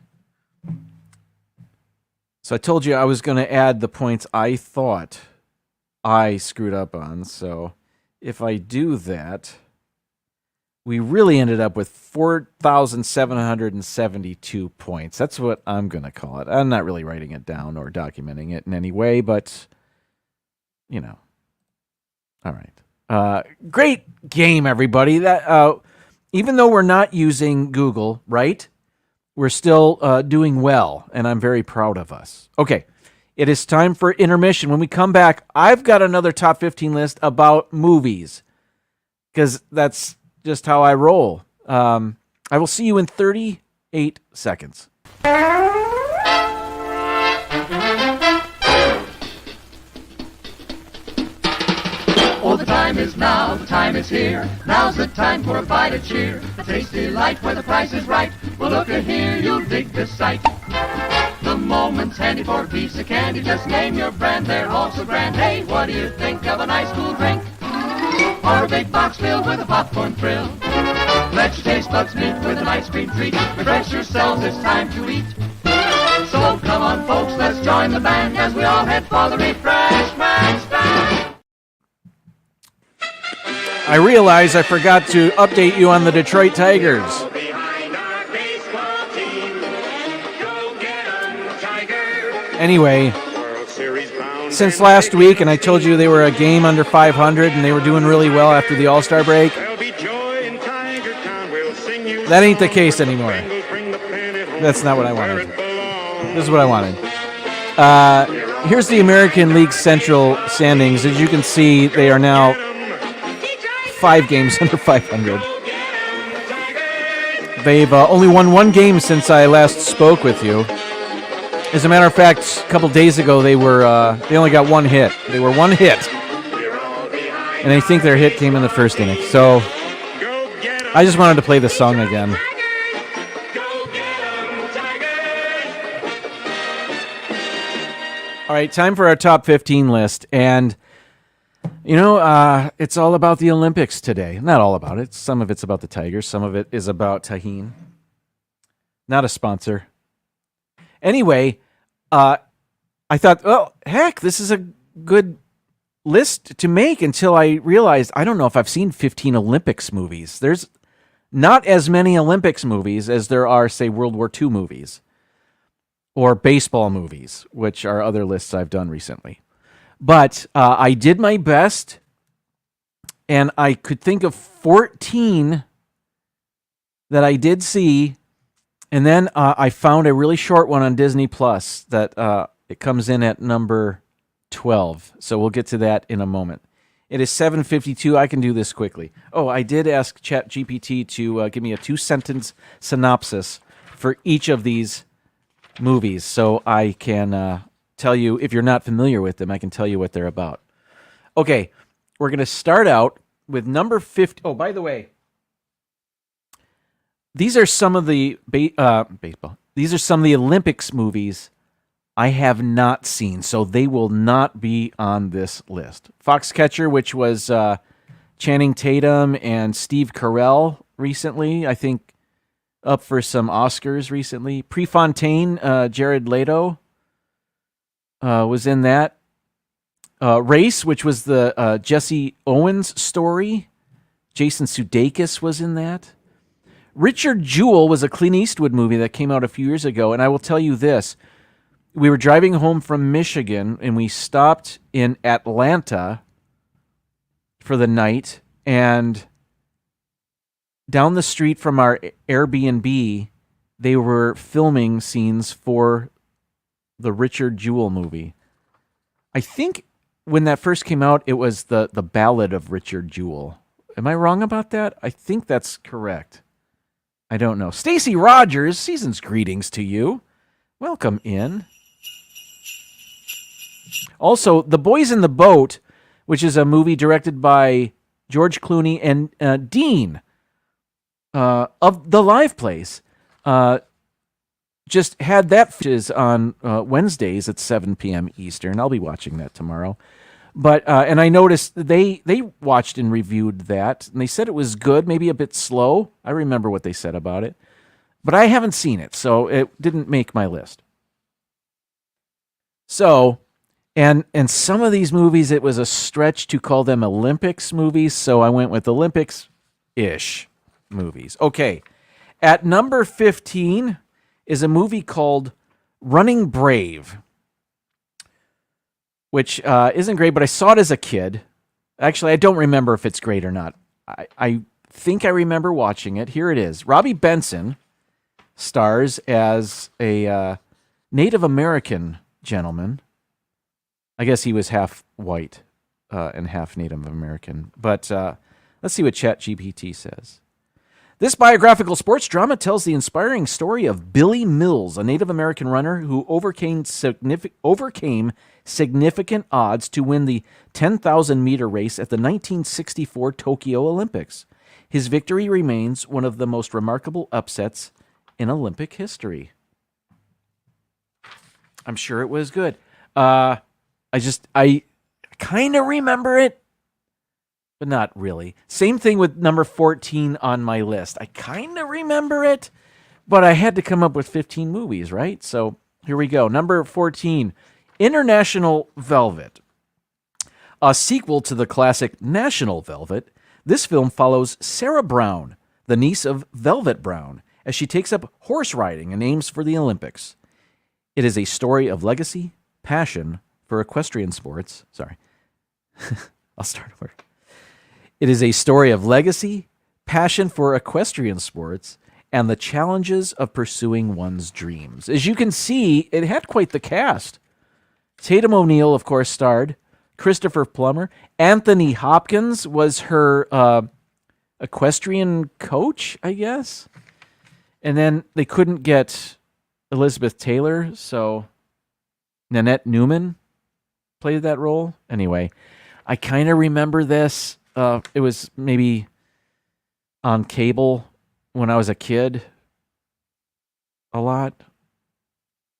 So I told you I was going to add the points I thought I screwed up on. So if I do that, we really ended up with 4,772 points. That's what I'm going to call it. I'm not really writing it down or documenting it in any way, but, you know. All right. Great game, everybody. That even though we're not using Google, right, we're still doing well, and I'm very proud of us. Okay. It is time for intermission. When we come back, I've got another top 15 list about movies, because that's just how I roll. I will see you in 38 seconds. Oh, the time is now, the time is here. Now's the time for a bite of cheer. A tasty light where the price is right. Well, look at here, you'll dig this sight. The moment's handy for a piece of candy. Just name your brand, they're all so grand. Hey, what do you think of a nice cool drink? Or a big box filled with a popcorn thrill? Let your taste buds meet with an ice cream treat. Refresh yourselves, it's time to eat. So come on, folks, let's join the band as we all head for the refreshment stand. I realize I forgot to update you on the Detroit Tigers. Anyway, since last week, and I told you they were a game under 500, and they were doing really well after the All-Star break, that ain't the case anymore. That's not what I wanted. This is what I wanted. Here's the American League Central standings. As you can see, they are now 5 games under 500. They've only won 1 game since I last spoke with you. As a matter of fact, a couple days ago, they only got 1 hit. They were 1 hit. And I think their hit came in the first inning. So I just wanted to play the song again. All right, time for our top 15 list. And, you know, it's all about the Olympics today. Not all about it. Some of it's about the Tigers. Some of it is about Tajín. Not a sponsor. Anyway, I thought, well, heck, this is a good list to make until I realized I don't know if I've seen 15 Olympics movies. There's not as many Olympics movies as there are, say, World War II movies or baseball movies, which are other lists I've done recently. But I did my best, and I could think of 14 that I did see. And then I found a really short one on Disney Plus that it comes in at number 12. So we'll get to that in a moment. It is 7:52. I can do this quickly. Oh, I did ask ChatGPT to give me a 2-sentence synopsis for each of these movies, so I can tell you, if you're not familiar with them, I can tell you what they're about. Okay, we're going to start out with number 50. Oh, by the way, these are some of the baseball. These are some of the Olympics movies I have not seen, so they will not be on this list. Foxcatcher, which was Channing Tatum and Steve Carell recently, I think up for some Oscars recently. Prefontaine, Jared Leto was in that. Race, which was the Jesse Owens story. Jason Sudeikis was in that. Richard Jewell was a Clint Eastwood movie that came out a few years ago, and I will tell you this. We were driving home from Michigan, and we stopped in Atlanta for the night, and down the street from our Airbnb, they were filming scenes for the Richard Jewell movie. I think when that first came out, it was the Ballad of Richard Jewell. Am I wrong about that? I think that's correct. I don't know. Stacy Rogers, season's greetings to you. Welcome in. Also, The Boys in the Boat, which is a movie directed by George Clooney and Dean of The Live Place. just had that is on Wednesdays at 7 p.m. Eastern. I'll be watching that tomorrow. But and I noticed they watched and reviewed that, and they said it was good, maybe a bit slow. I remember what they said about it, but I haven't seen it, so it didn't make my list. So, and some of these movies, it was a stretch to call them Olympics movies, so I went with Olympics-ish movies. Okay, at number 15 is a movie called Running Brave, which isn't great, but I saw it as a kid. Actually, I don't remember if it's great or not. I think I remember watching it. Here it is. Robbie Benson stars as a Native American gentleman. I guess he was half white and half Native American. But let's see what ChatGPT says. This biographical sports drama tells the inspiring story of Billy Mills, a Native American runner who overcame significant odds to win the 10,000-meter race at the 1964 Tokyo Olympics. His victory remains one of the most remarkable upsets in Olympic history. I'm sure it was good. I kind of remember it, but not really. Same thing with number 14 on my list. I kind of remember it, but I had to come up with 15 movies, right? So here we go. Number 14, International Velvet. A sequel to the classic National Velvet, this film follows Sarah Brown, the niece of Velvet Brown, as she takes up horse riding and aims for the Olympics. It is a story of legacy, passion for equestrian sports. Sorry. I'll start over. It is a story of legacy, passion for equestrian sports, and the challenges of pursuing one's dreams. As you can see, it had quite the cast. Tatum O'Neal, of course, starred. Christopher Plummer. Anthony Hopkins was her equestrian coach, I guess. And then they couldn't get Elizabeth Taylor, so Nanette Newman played that role. Anyway, I kind of remember this. It was maybe on cable when I was a kid a lot.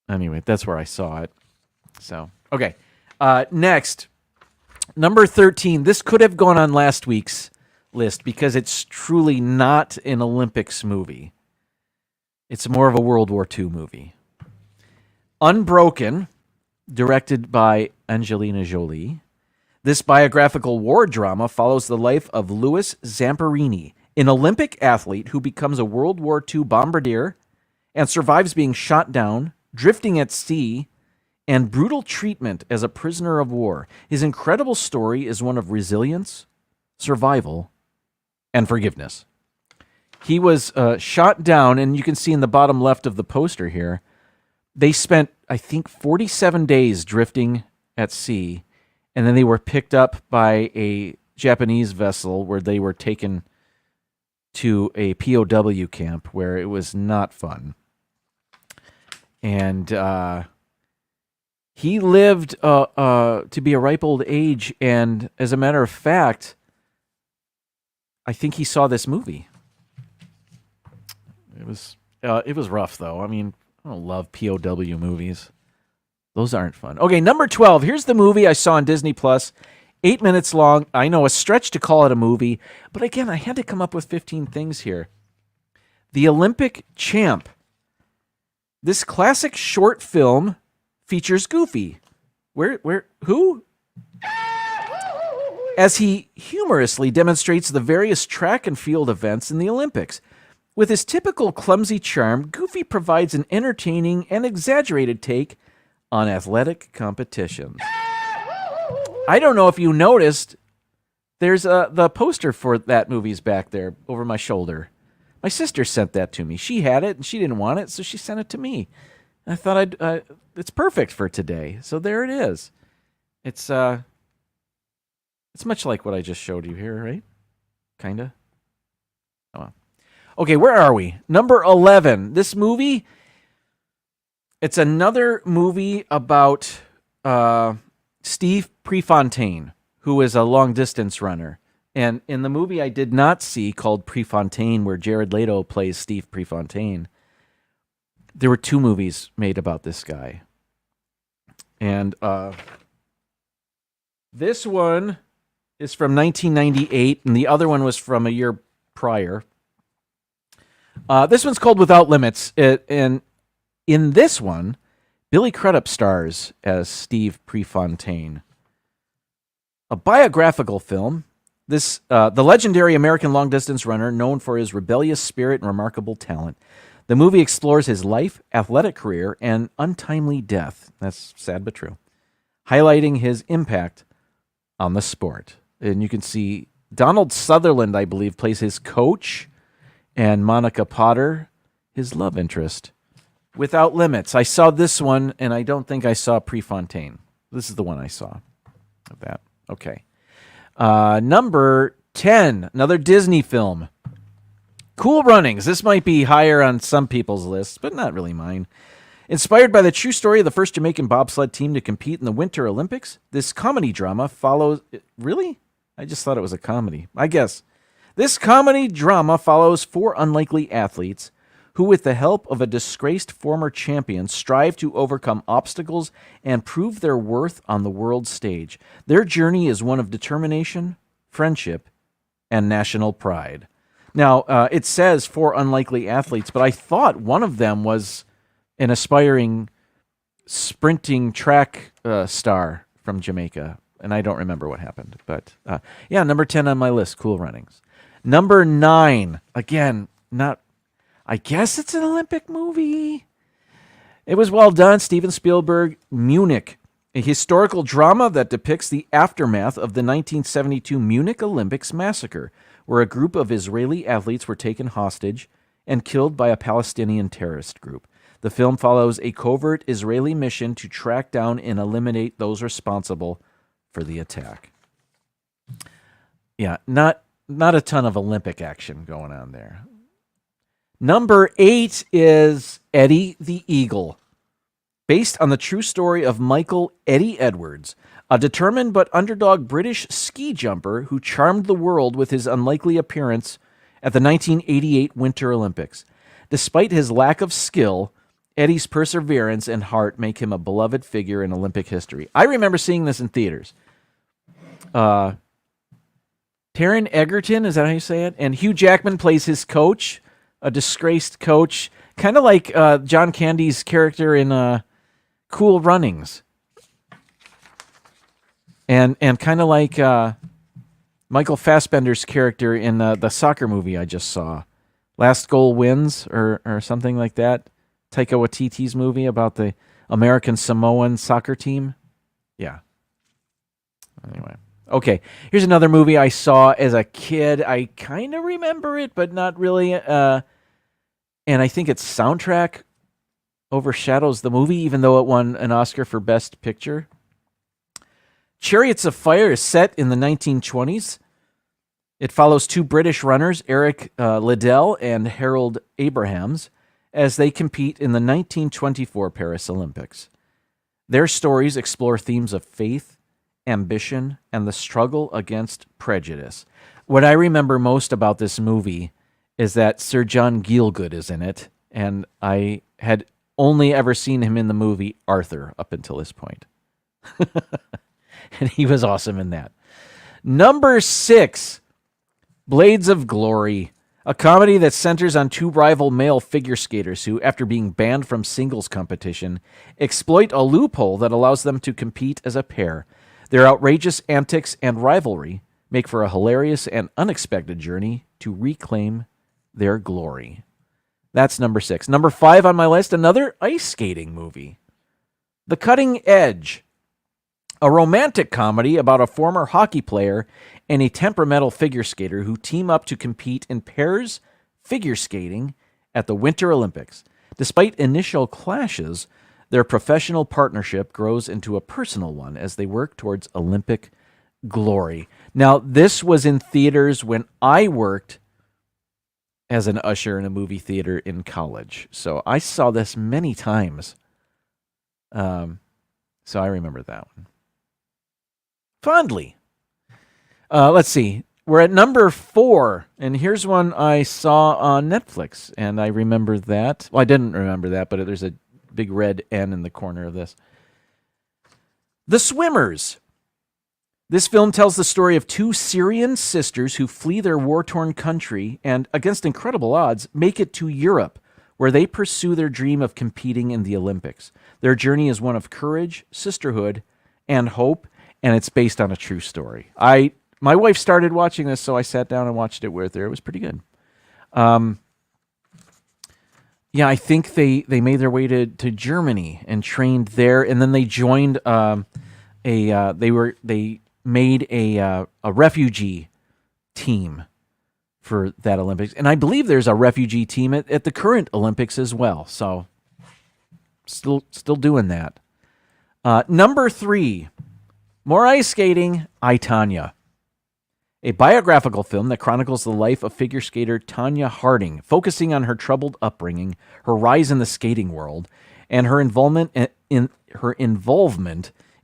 Anyway, that's where I saw it. So, okay. Next, number 13. This could have gone on last week's list because it's truly not an Olympics movie. It's more of a World War II movie. Unbroken, directed by Angelina Jolie. This biographical war drama follows the life of Louis Zamperini, an Olympic athlete who becomes a World War II bombardier and survives being shot down, drifting at sea, and brutal treatment as a prisoner of war. His incredible story is one of resilience, survival, and forgiveness. He was shot down, and you can see in the bottom left of the poster here, they spent, I think, 47 days drifting at sea, and then they were picked up by a Japanese vessel where they were taken to a POW camp where it was not fun. And he lived to be a ripe old age, and as a matter of fact, I think he saw this movie. It was rough, though. I mean, I don't love POW movies. Those aren't fun. Okay, number 12. Here's the movie I saw on Disney Plus. 8 minutes long. I know, a stretch to call it a movie. But again, I had to come up with 15 things here. The Olympic Champ. This classic short film features Goofy. Who? As he humorously demonstrates the various track and field events in the Olympics. With his typical clumsy charm, Goofy provides an entertaining and exaggerated take on athletic competitions. I don't know if you noticed, there's the poster for that movie's back there over my shoulder. My sister sent that to me. She had it and she didn't want it, so she sent it to me. I thought it's perfect for today. So there it is. It's much like what I just showed you here, right? Kinda. Oh well. Okay, where are we? Number 11. This movie, it's another movie about Steve Prefontaine, who is a long-distance runner. And in the movie I did not see, called Prefontaine, where Jared Leto plays Steve Prefontaine, There were 2 movies made about this guy. And this one is from 1998, and the other one was from a year prior. This one's called Without Limits, and in this one, Billy Crudup stars as Steve Prefontaine. A biographical film. The legendary American long-distance runner, known for his rebellious spirit and remarkable talent. The movie explores his life, athletic career, and untimely death. That's sad but true. Highlighting his impact on the sport. And you can see Donald Sutherland, I believe, plays his coach, and Monica Potter, his love interest. Without Limits. I saw this one, and I don't think I saw Prefontaine. This is the one I saw of that. Okay. Number 10, another Disney film. Cool Runnings. This might be higher on some people's lists, but not really mine. Inspired by the true story of the first Jamaican bobsled team to compete in the Winter Olympics, this comedy drama follows... Really? I just thought it was a comedy. I guess. This comedy drama follows 4 unlikely athletes who, with the help of a disgraced former champion, strive to overcome obstacles and prove their worth on the world stage. Their journey is one of determination, friendship, and national pride. Now, it says 4 unlikely athletes, but I thought one of them was an aspiring sprinting track star from Jamaica, and I don't remember what happened. But, yeah, number 10 on my list, Cool Runnings. Number 9, again, not... I guess it's an Olympic movie. It was well done. Steven Spielberg, Munich, a historical drama that depicts the aftermath of the 1972 Munich Olympics massacre, where a group of Israeli athletes were taken hostage and killed by a Palestinian terrorist group. The film follows a covert Israeli mission to track down and eliminate those responsible for the attack. Yeah, not a ton of Olympic action going on there. Number 8 is Eddie the Eagle. Based on the true story of Michael Eddie Edwards, a determined but underdog British ski jumper who charmed the world with his unlikely appearance at the 1988 Winter Olympics. Despite his lack of skill, Eddie's perseverance and heart make him a beloved figure in Olympic history. I remember seeing this in theaters. Taron Egerton, is that how you say it? And Hugh Jackman plays his coach, a disgraced coach, kind of like John Candy's character in Cool Runnings. And kind of like Michael Fassbender's character in the soccer movie I just saw. Last Goal Wins, or something like that. Taika Waititi's movie about the American Samoan soccer team. Yeah. Anyway. Okay, here's another movie I saw as a kid. I kind of remember it, but not really. And I think its soundtrack overshadows the movie, even though it won an Oscar for Best Picture. Chariots of Fire is set in the 1920s. It follows 2 British runners, Eric Liddell and Harold Abrahams, as they compete in the 1924 Paris Olympics. Their stories explore themes of faith, ambition, and the struggle against prejudice. What I remember most about this movie is that Sir John Gielgud is in it, and I had only ever seen him in the movie Arthur up until this point. And he was awesome in that. Number 6, Blades of Glory, a comedy that centers on 2 rival male figure skaters who, after being banned from singles competition, exploit a loophole that allows them to compete as a pair. Their outrageous antics and rivalry make for a hilarious and unexpected journey to reclaim their glory. That's number 6. Number 5 on my list, another ice skating movie. The Cutting Edge, a romantic comedy about a former hockey player and a temperamental figure skater who team up to compete in pairs figure skating at the Winter Olympics. Despite initial clashes, their professional partnership grows into a personal one as they work towards Olympic glory. Now, this was in theaters when I worked as an usher in a movie theater in college. So I saw this many times. So I remember that one fondly. Let's see. we're at number 4, and here's one I saw on Netflix, and I remember that. Well, I didn't remember that, but there's a big red N in the corner of this. The Swimmers. This film tells the story of 2 Syrian sisters who flee their war-torn country and, against incredible odds, make it to Europe, where they pursue their dream of competing in the Olympics. Their journey is one of courage, sisterhood, and hope, and it's based on a true story. My wife started watching this, so I sat down and watched it with her. It was pretty good. Yeah, I think they made their way to Germany and trained there, and then they joined they made a refugee team for that Olympics. And I believe there's a refugee team at the current Olympics as well. So still doing that. Number 3, more ice skating, I, Tonya. A biographical film that chronicles the life of figure skater Tonya Harding, focusing on her troubled upbringing, her rise in the skating world, and her involvement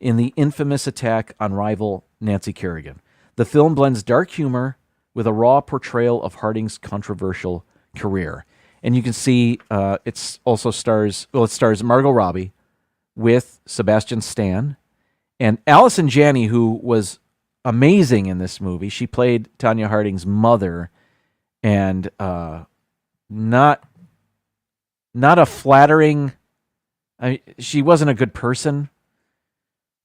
in the infamous attack on rival Nancy Kerrigan. The film blends dark humor with a raw portrayal of Harding's controversial career. And you can see it stars Margot Robbie with Sebastian Stan and Allison Janney, who was amazing in this movie. She played Tonya Harding's mother, and not a flattering. She wasn't a good person.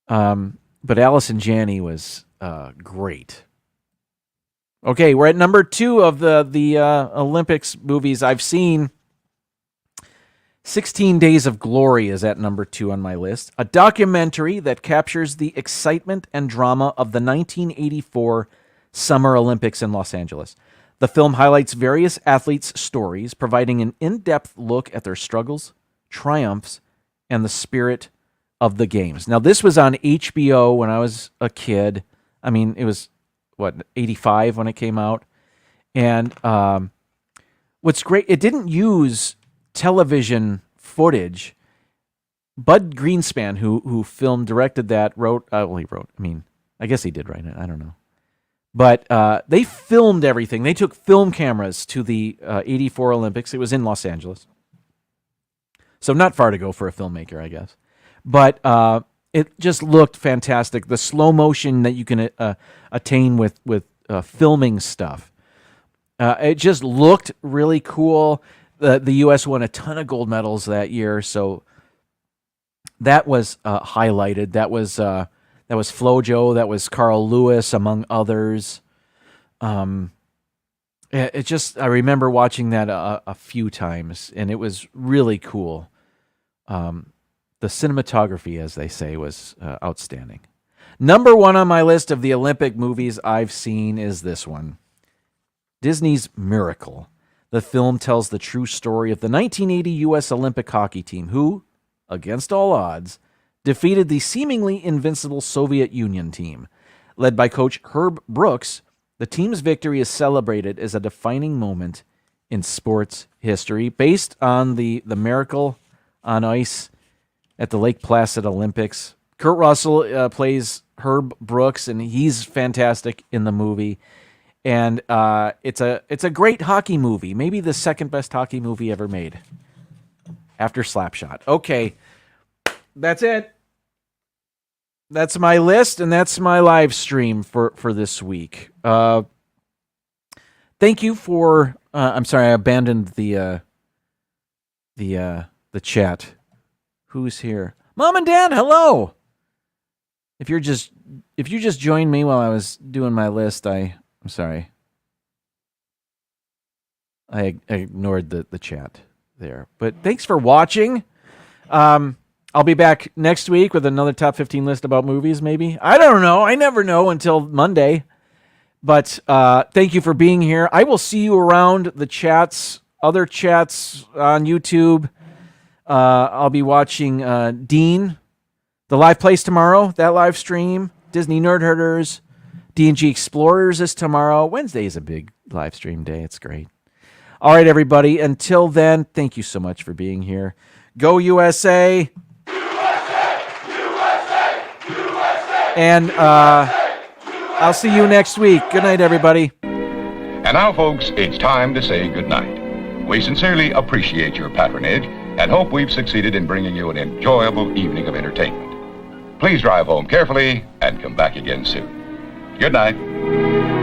But Allison Janney was great. Okay, we're at number 2 of the Olympics movies I've seen. 16 Days of Glory is at number 2 on my list. A documentary that captures the excitement and drama of the 1984 Summer Olympics in Los Angeles. The film highlights various athletes' stories, providing an in-depth look at their struggles, triumphs, and the spirit of the games. Now, this was on HBO when I was a kid. I mean, it was, 85 when it came out. And what's great, it didn't use television footage. Bud Greenspan, who directed that, I guess he did write it. I don't know. But they filmed everything. They took film cameras to the 84 Olympics. It was in Los Angeles. So not far to go for a filmmaker, I guess. But it just looked fantastic. The slow motion that you can attain with filming stuff. It just looked really cool. The U.S. won a ton of gold medals that year, so that was highlighted. That was FloJo. That was Carl Lewis, among others. I remember watching that a few times, and it was really cool. The cinematography, as they say, was outstanding. Number 1 on my list of the Olympic movies I've seen is this one. Disney's Miracle. The film tells the true story of the 1980 U.S. Olympic hockey team who, against all odds, defeated the seemingly invincible Soviet Union team. Led by coach Herb Brooks, the team's victory is celebrated as a defining moment in sports history, based on the miracle on ice at the Lake Placid Olympics. Kurt Russell plays Herb Brooks, and he's fantastic in the movie. And it's a great hockey movie, maybe the second best hockey movie ever made, after Slapshot. Okay, that's it. That's my list, and that's my live stream for this week. Thank you for. I'm sorry, I abandoned the chat. Who's here? Mom and Dad, hello. If you just joined me while I was doing my list, I'm sorry. I ignored the chat there. But thanks for watching. I'll be back next week with another top 15 list about movies, maybe. I don't know. I never know until Monday. But thank you for being here. I will see you around the chats, other chats on YouTube. I'll be watching Dean, the live plays tomorrow, that live stream. Disney Nerd Herders, D&G Explorers is tomorrow. Wednesday is a big live stream day. It's great. All right, everybody. Until then, thank you so much for being here. Go USA! USA! USA! USA! And I'll see you next week. Good night, everybody. And now, folks, it's time to say goodnight. We sincerely appreciate your patronage and hope we've succeeded in bringing you an enjoyable evening of entertainment. Please drive home carefully and come back again soon. Good night.